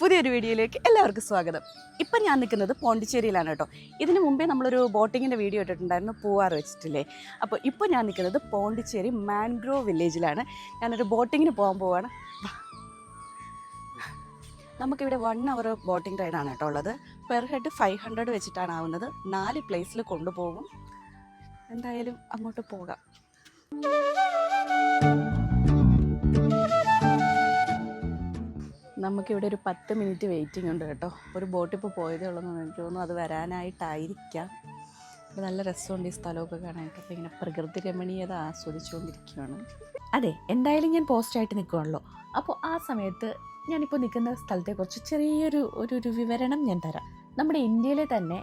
പുതിയൊരു വീഡിയോയിലേക്ക് എല്ലാവർക്കും സ്വാഗതം. ഇപ്പം ഞാൻ നിൽക്കുന്നത് പോണ്ടിച്ചേരിയിലാണ് കേട്ടോ. ഇതിന് മുമ്പേ നമ്മളൊരു ബോട്ടിങ്ങിൻ്റെ വീഡിയോ ഇട്ടിട്ടുണ്ടായിരുന്നു, പൂവാർ വെച്ചിട്ടില്ലേ. അപ്പോൾ ഇപ്പോൾ ഞാൻ നിൽക്കുന്നത് പോണ്ടിച്ചേരി മാൻഗ്രോവ് വില്ലേജിലാണ്. ഞാനൊരു ബോട്ടിങ്ങിന് പോകാൻ പോവാണ്. നമുക്കിവിടെ 1 hour ബോട്ടിംഗ് റൈഡാണ് കേട്ടോ ഉള്ളത്. പെർ ഹെഡ് 500 വെച്ചിട്ടാണ് ആവുന്നത്. 4 പ്ലേസിൽ കൊണ്ടുപോകും. എന്തായാലും അങ്ങോട്ട് പോകാം. നമുക്കിവിടെ ഒരു 10 മിനിറ്റ് വെയിറ്റിംഗ് ഉണ്ട് കേട്ടോ. ഒരു ബോട്ട് ഇപ്പോൾ പോയതേ ഉള്ളൂ എനിക്ക് തോന്നുന്നു. അത് വരാനായിട്ടായിരിക്കാം. ഇത് നല്ല രസമുണ്ട് ഈ സ്ഥലമൊക്കെ കാണാനായിട്ട്. അപ്പോൾ ഇങ്ങനെ പ്രകൃതി രമണീയത ആസ്വദിച്ചുകൊണ്ടിരിക്കുകയാണ്. അതെ, എന്തായാലും ഞാൻ പോസ്റ്റായിട്ട് നിൽക്കുകയാണല്ലോ. അപ്പോൾ ആ സമയത്ത് ഞാനിപ്പോൾ നിൽക്കുന്ന സ്ഥലത്തെക്കുറിച്ച് ചെറിയൊരു വിവരണം ഞാൻ തരാം. നമ്മുടെ ഇന്ത്യയിലെ തന്നെ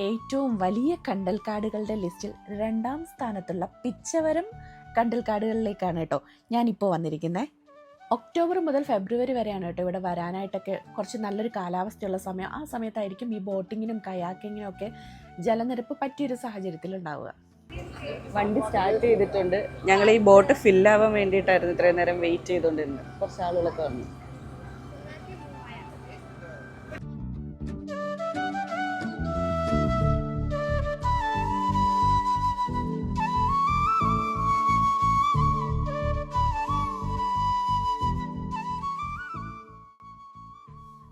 ഏറ്റവും വലിയ കണ്ടൽക്കാടുകളുടെ ലിസ്റ്റിൽ 2ാം സ്ഥാനത്തുള്ള പിച്ചവരം കണ്ടൽക്കാടുകളിലേക്കാണ് കേട്ടോ ഞാനിപ്പോൾ വന്നിരിക്കുന്നത്. ഒക്ടോബർ മുതൽ ഫെബ്രുവരി വരെയാണ് കേട്ടോ ഇവിടെ വരാനായിട്ടൊക്കെ കുറച്ച് നല്ലൊരു കാലാവസ്ഥയുള്ള സമയം. ആ സമയത്തായിരിക്കും ഈ ബോട്ടിങ്ങിനും കയാക്കിങ്ങിനും ഒക്കെ ജലനിരപ്പ് പറ്റിയൊരു സാഹചര്യത്തിലുണ്ടാവുക. വണ്ടി സ്റ്റാർട്ട് ചെയ്തിട്ടുണ്ട്. ഞങ്ങൾ ഈ ബോട്ട് ഫില്ലാവാൻ വേണ്ടിയിട്ടായിരുന്നു ഇത്രയും നേരം വെയിറ്റ് ചെയ്തുകൊണ്ടിരുന്നത്. കുറച്ച് ആളുകളൊക്കെ വന്നു.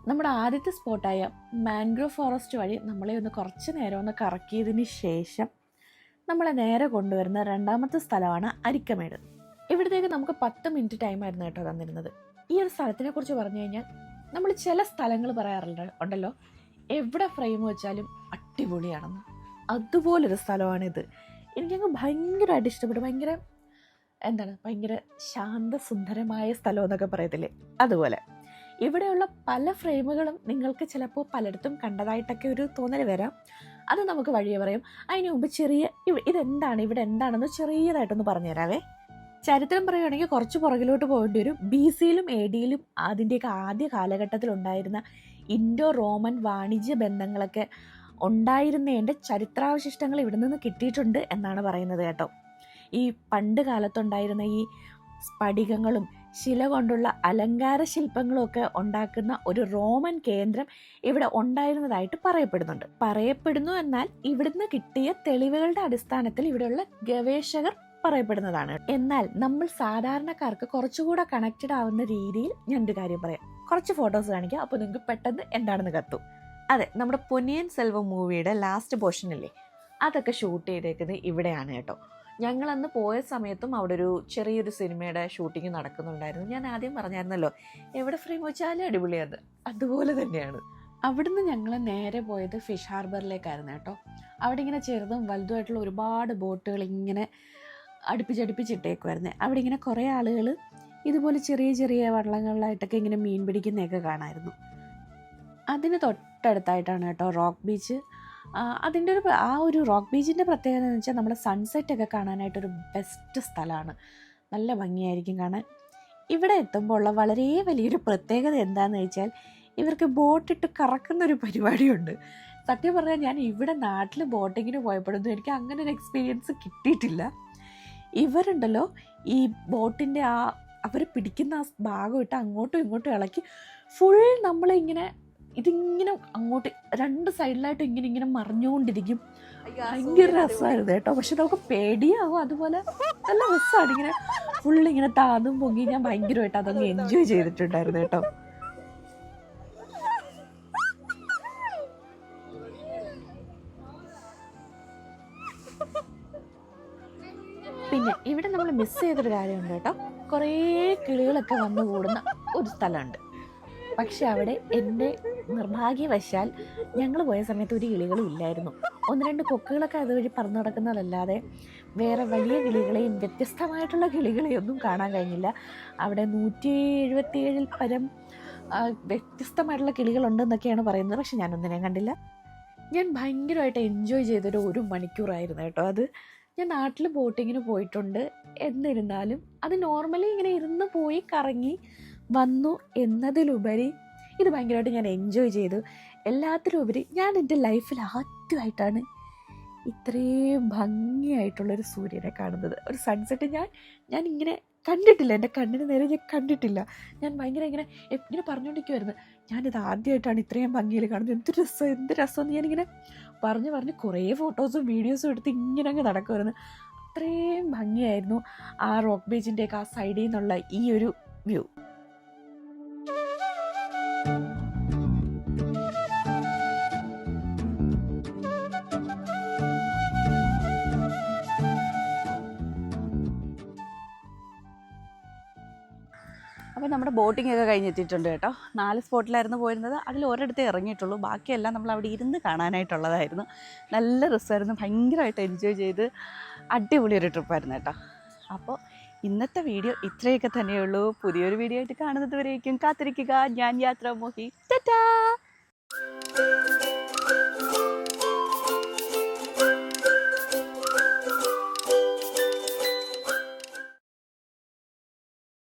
നമ്മുടെ ആദ്യത്തെ സ്പോട്ടായ മാൻഗ്രോവ് ഫോറസ്റ്റ് വഴി നമ്മളെ കുറച്ച് നേരം ഒന്ന് കറക്കിയതിന് ശേഷം നമ്മളെ നേരെ കൊണ്ടുവരുന്ന 2ാമത്തെ സ്ഥലമാണ് അരിക്കമേട്. ഇവിടത്തേക്ക് നമുക്ക് 10 മിനിറ്റ് ടൈമായിരുന്നു കേട്ടോ തന്നിരുന്നത്. ഈ ഒരു സ്ഥലത്തിനെ കുറിച്ച് പറഞ്ഞു കഴിഞ്ഞാൽ നമ്മൾ ചില സ്ഥലങ്ങൾ ഉണ്ടല്ലോ, എവിടെ ഫ്രെയിം വെച്ചാലും അടിപൊളിയാണെന്ന്. അതുപോലൊരു സ്ഥലമാണിത്. എനിക്കങ്ങ് ഭയങ്കരമായിട്ട് ഇഷ്ടപ്പെട്ടു. ഭയങ്കര ശാന്തസുന്ദരമായ സ്ഥലം എന്നൊക്കെ പറയത്തില്ലേ, അതുപോലെ. ഇവിടെയുള്ള പല ഫ്രെയിമുകളും നിങ്ങൾക്ക് ചിലപ്പോൾ പലയിടത്തും കണ്ടതായിട്ടൊക്കെ ഒരു തോന്നൽ വരാം. അത് നമുക്ക് വഴിയെ പറയാം. അതിന് മുമ്പ് ഇവിടെ എന്താണെന്ന് ചെറിയതായിട്ടൊന്ന് പറഞ്ഞുതരാവേ. ചരിത്രം പറയുകയാണെങ്കിൽ കുറച്ച് പുറകിലോട്ട് പോകേണ്ടി വരും. BC-യിലും AD-യിലും അതിൻ്റെയൊക്കെ ആദ്യ കാലഘട്ടത്തിലുണ്ടായിരുന്ന ഇൻഡോ റോമൻ വാണിജ്യ ബന്ധങ്ങളൊക്കെ ഉണ്ടായിരുന്നതിൻ്റെ ചരിത്രാവശിഷ്ടങ്ങൾ ഇവിടെ നിന്ന് കിട്ടിയിട്ടുണ്ട് എന്നാണ് പറയുന്നത് കേട്ടോ. ഈ പണ്ട് കാലത്തുണ്ടായിരുന്ന ഈ സ്ഫടികങ്ങളും ശില കൊണ്ടുള്ള അലങ്കാര ശില്പങ്ങളും ഒക്കെ ഉണ്ടാക്കുന്ന ഒരു റോമൻ കേന്ദ്രം ഇവിടെ ഉണ്ടായിരുന്നതായിട്ട് പറയപ്പെടുന്നു എന്നാൽ ഇവിടുന്ന് കിട്ടിയ തെളിവുകളുടെ അടിസ്ഥാനത്തിൽ ഇവിടെയുള്ള ഗവേഷകർ പറയപ്പെടുന്നതാണ്. എന്നാൽ നമ്മൾ സാധാരണക്കാർക്ക് കുറച്ചുകൂടെ കണക്റ്റഡ് ആവുന്ന രീതിയിൽ ഞാനൊരു കാര്യം പറയാം. കുറച്ച് ഫോട്ടോസ് കാണിക്കാം, അപ്പോൾ നിങ്ങൾക്ക് പെട്ടെന്ന് എന്താണെന്ന് കത്തും. അതെ, നമ്മുടെ പൊന്നിയിൻ സെൽവം മൂവിയുടെ ലാസ്റ്റ് പോർഷനില്ലേ, അതൊക്കെ ഷൂട്ട് ചെയ്തേക്കുന്നത് ഇവിടെയാണ് കേട്ടോ. ഞങ്ങളന്ന് പോയ സമയത്തും അവിടെ ഒരു ചെറിയൊരു സിനിമയുടെ ഷൂട്ടിങ് നടക്കുന്നുണ്ടായിരുന്നു. ഞാൻ ആദ്യം പറഞ്ഞായിരുന്നല്ലോ, എവിടെ ഫ്രെയിം വെച്ചാലും അടിപൊളിയാണ്. അതുപോലെ തന്നെയാണ്. അവിടുന്ന് ഞങ്ങൾ നേരെ പോയത് ഫിഷ് ഹാർബറിലേക്കായിരുന്നു കേട്ടോ. അവിടെ ഇങ്ങനെ ചെറുതും വലുതുമായിട്ടുള്ള ഒരുപാട് ബോട്ടുകൾ ഇങ്ങനെ അടുപ്പിച്ചിട്ടേക്കുമായിരുന്നു. അവിടെ ഇങ്ങനെ കുറേ ആളുകൾ ഇതുപോലെ ചെറിയ വള്ളങ്ങളിലായിട്ടൊക്കെ ഇങ്ങനെ മീൻ പിടിക്കുന്നതൊക്കെ കാണാമായിരുന്നു. അതിന് തൊട്ടടുത്തായിട്ടാണ് കേട്ടോ റോക്ക് ബീച്ച്. അതിൻ്റെ ഒരു റോക്ക് ബീച്ചിൻ്റെ പ്രത്യേകത എന്ന് വെച്ചാൽ നമ്മുടെ സൺസെറ്റൊക്കെ കാണാനായിട്ടൊരു ബെസ്റ്റ് സ്ഥലമാണ്. നല്ല ഭംഗിയായിരിക്കും കാണാൻ. ഇവിടെ എത്തുമ്പോൾ ഉള്ള വളരെ വലിയൊരു പ്രത്യേകത എന്താണെന്ന് വെച്ചാൽ ഇവർക്ക് ബോട്ടിട്ട് കറക്കുന്നൊരു പരിപാടിയുണ്ട്. സത്യം പറഞ്ഞാൽ ഞാൻ ഇവിടെ നാട്ടിൽ ബോട്ടിങ്ങിന് പോയപ്പോഴൊന്നും എനിക്ക് അങ്ങനെ ഒരു എക്സ്പീരിയൻസ് കിട്ടിയിട്ടില്ല. ഇവരുണ്ടല്ലോ, ഈ ബോട്ടിൻ്റെ അവർ പിടിക്കുന്ന ആ ഭാഗം ഇട്ട് അങ്ങോട്ടും ഇങ്ങോട്ടും ഇളക്കി ഫുൾ നമ്മളിങ്ങനെ ഇതിങ്ങനെ അങ്ങോട്ട് 2 സൈഡിലായിട്ടും ഇങ്ങനെ മറിഞ്ഞുകൊണ്ടിരിക്കും. ഭയങ്കര രസമായിരുന്നു കേട്ടോ. പക്ഷെ നമുക്ക് പേടിയാവും, അതുപോലെ നല്ല രസമാണ്. ഇങ്ങനെ ഫുള്ളിങ്ങനെ താന്നും പൊങ്ങി ഞാൻ ഭയങ്കരമായിട്ട് അതങ്ങ് എൻജോയ് ചെയ്തിട്ടുണ്ടായിരുന്നു കേട്ടോ. പിന്നെ ഇവിടെ നമ്മൾ മിസ് ചെയ്തൊരു കാര്യമുണ്ട് കേട്ടോ. കുറേ കിളികളൊക്കെ വന്നു കൂടുന്ന ഒരു സ്ഥലമുണ്ട്. പക്ഷെ അവിടെ എൻ്റെ നിർഭാഗ്യവശാൽ ഞങ്ങൾ പോയ സമയത്ത് ഒരു കിളികളും ഇല്ലായിരുന്നു. 1-2 കൊക്കുകളൊക്കെ അതുവഴി പറന്നു നടക്കുന്നതല്ലാതെ വേറെ വലിയ കിളികളെയും വ്യത്യസ്തമായിട്ടുള്ള കിളികളെയും ഒന്നും കാണാൻ കഴിഞ്ഞില്ല. അവിടെ 177 പരം വ്യത്യസ്തമായിട്ടുള്ള കിളികളുണ്ടെന്നൊക്കെയാണ് പറയുന്നത്. പക്ഷെ ഞാനൊന്നിനെയും കണ്ടില്ല. ഞാൻ ഭയങ്കരമായിട്ട് എൻജോയ് ചെയ്തൊരു 1 മണിക്കൂറായിരുന്നു കേട്ടോ അത്. ഞാൻ നാട്ടിൽ ബോട്ടിങ്ങിന് പോയിട്ടുണ്ട്. എന്നിരുന്നാലും അത് നോർമലി ഇങ്ങനെ ഇരുന്ന് പോയി കറങ്ങി വന്നു എന്നതിലുപരി ഇത് ഭയങ്കരമായിട്ട് ഞാൻ എൻജോയ് ചെയ്തു. എല്ലാത്തിലുപരി ഞാൻ എൻ്റെ ലൈഫിൽ ആദ്യമായിട്ടാണ് ഇത്രയും ഭംഗിയായിട്ടുള്ളൊരു സൂര്യനെ കാണുന്നത്. ഒരു സൺസെറ്റ് ഞാൻ ഇങ്ങനെ കണ്ടിട്ടില്ല, എൻ്റെ കണ്ണിന് നേരെ ഞാൻ കണ്ടിട്ടില്ല. ഞാൻ ഭയങ്കര ഇങ്ങനെ പറഞ്ഞുകൊണ്ടിരിക്കുമായിരുന്നു, ഞാനിത് ആദ്യമായിട്ടാണ് ഇത്രയും ഭംഗിയിൽ കാണുന്നത്, എന്ത് രസമെന്ന് ഞാനിങ്ങനെ പറഞ്ഞ് കുറേ ഫോട്ടോസും വീഡിയോസും എടുത്ത് ഇങ്ങനെ അങ്ങ് നടക്കുമായിരുന്നു. അത്രയും ഭംഗിയായിരുന്നു ആ റോക്ക് ബീച്ചിൻ്റെയൊക്കെ ആ സൈഡിൽ നിന്നുള്ള ഈ ഒരു വ്യൂ. അപ്പോൾ നമ്മുടെ ബോട്ടിംഗ് ഒക്കെ കഴിഞ്ഞെത്തിയിട്ടുണ്ട് കേട്ടോ. 4 സ്പോട്ടിലായിരുന്നു പോയിരുന്നത്. അതിൽ ഒരിടത്തേ ഇറങ്ങിയിട്ടുള്ളൂ, ബാക്കിയെല്ലാം നമ്മൾ അവിടെ ഇരുന്ന് കാണാനായിട്ടുള്ളതായിരുന്നു. നല്ല രസമായിരുന്നു, ഭയങ്കരമായിട്ട് എൻജോയ് ചെയ്ത് അടിപൊളി ഒരു ട്രിപ്പായിരുന്നു കേട്ടോ. അപ്പോൾ ഇന്നത്തെ വീഡിയോ ഇത്രയൊക്കെ തന്നെയുള്ളൂ. പുതിയൊരു വീഡിയോ ആയിട്ട് കാണുന്നത് വരേക്കും കാത്തിരിക്കുക. ഞാൻ യാത്രാമോഹി. ടാറ്റാ.